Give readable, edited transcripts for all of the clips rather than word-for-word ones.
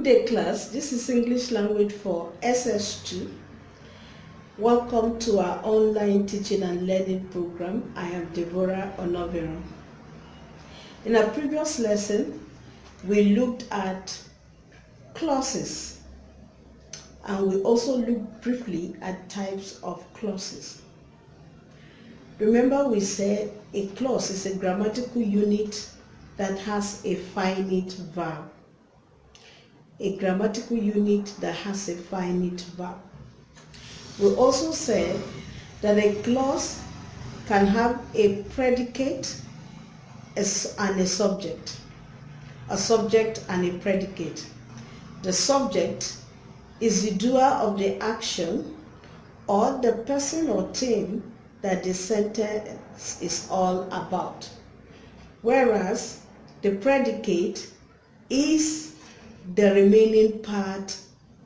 day, class. This is English language for SS2. Welcome to our online teaching and learning program. I am Deborah Onovero. In our previous lesson, we looked at clauses, and we also looked briefly at types of clauses. Remember, we said a clause is a grammatical unit that has a finite verb. A grammatical unit that has a finite verb. We also said that a clause can have a predicate and a subject and a predicate. The subject is the doer of the action or the person or thing that the sentence is all about, whereas the predicate is the remaining part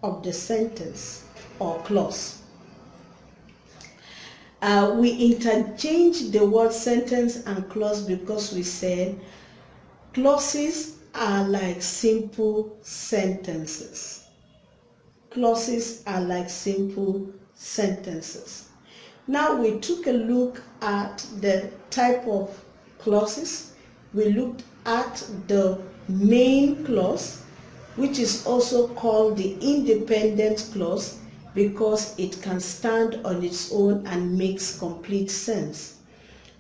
of the sentence or clause. We interchanged the word sentence and clause because we said clauses are like simple sentences. Clauses are like simple sentences. Now we took a look at the type of clauses. We looked at the main clause, which is also called the independent clause because it can stand on its own and makes complete sense.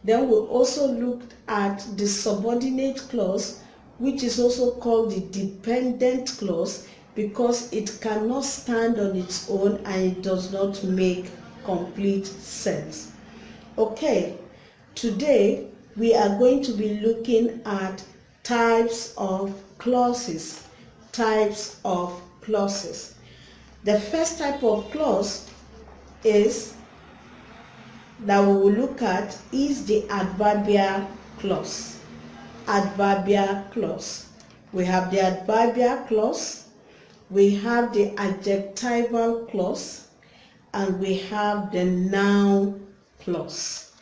Then we also looked at the subordinate clause, which is also called the dependent clause because it cannot stand on its own and it does not make complete sense. Okay, today we are going to be looking at types of clauses. Types of clauses. The first type of clause is that we will look at is the adverbial clause. Adverbial clause. We have the adverbial clause, we have the adjectival clause, and we have the noun clause.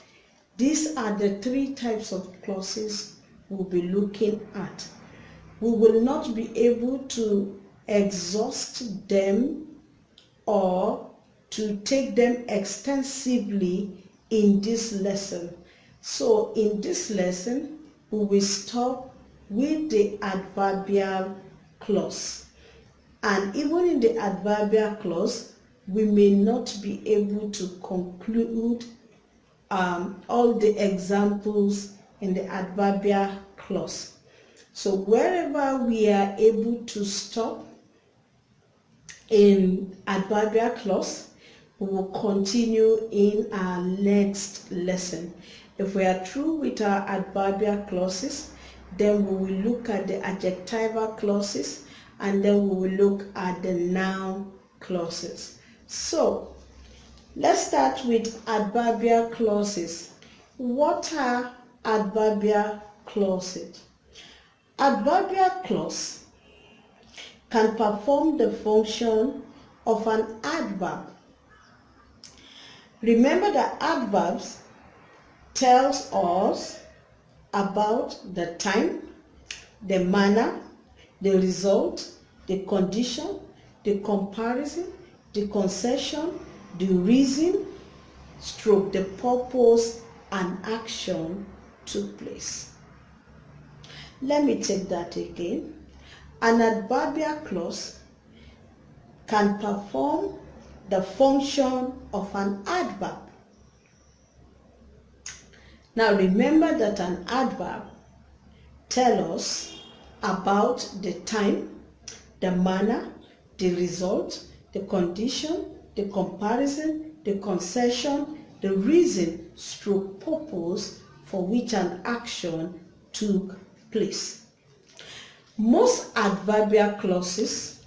These are the three types of clauses we'll be looking at. We will not be able to exhaust them or to take them extensively in this lesson. So in this lesson, we will stop with the adverbial clause. And even in the adverbial clause, we may not be able to conclude all the examples in the adverbial clause. So wherever we are able to stop in adverbial clause, we will continue in our next lesson. If we are through with our adverbial clauses, then we will look at the adjectival clauses, and then we will look at the noun clauses. So let's start with adverbial clauses. What are adverbial clauses? Adverbial clause can perform the function of an adverb. Remember that adverbs tells us about the time, the manner, the result, the condition, the comparison, the concession, the reason, stroke the purpose and action took place. Let me take that again. An adverbial clause can perform the function of an adverb. Now remember that an adverb tells us about the time, the manner, the result, the condition, the comparison, the concession, the reason, stroke purpose for which an action took place. Most adverbial clauses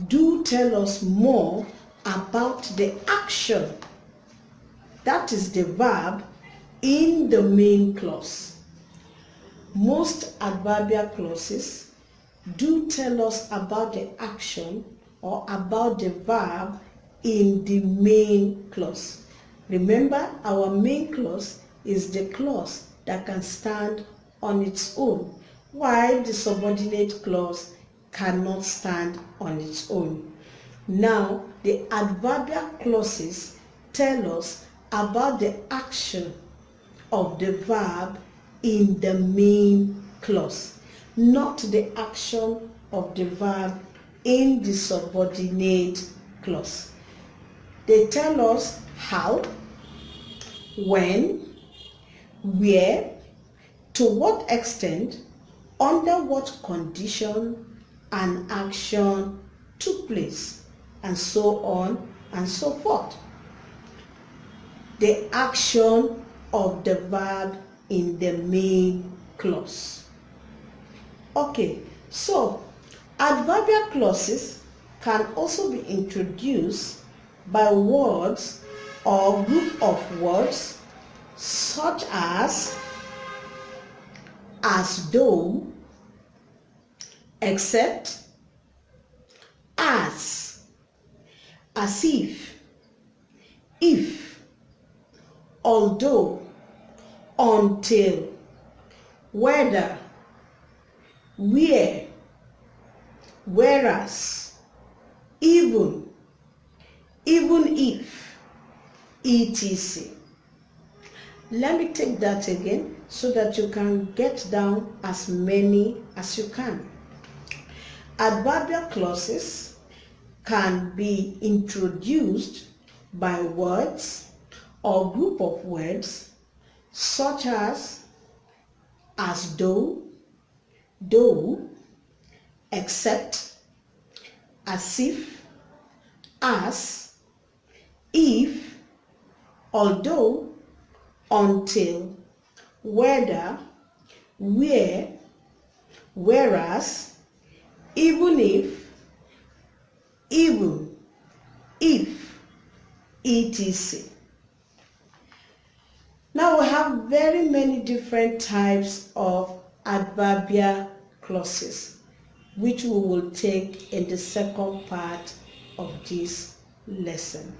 do tell us more about the action, that is the verb, in the main clause. Most adverbial clauses do tell us about the action or about the verb in the main clause. Remember, our main clause is the clause that can stand on its own. while the subordinate clause cannot stand on its own. Now, the adverbial clauses tell us about the action of the verb in the main clause, not the action of the verb in the subordinate clause. They tell us how, when, where, to what extent, under what condition an action took place, and so on and so forth. The action of the verb in the main clause. Okay, so adverbial clauses can also be introduced by words or group of words such as though, except, as if, although, until, whether, where, whereas, even if, etc. Let me take that again so that you can get down as many as you can. Adverbial clauses can be introduced by words or group of words such as though, except, as if, if, although, until, whether, where, whereas, even if, etc. Now we have very many different types of adverbial clauses, which we will take in the second part of this lesson.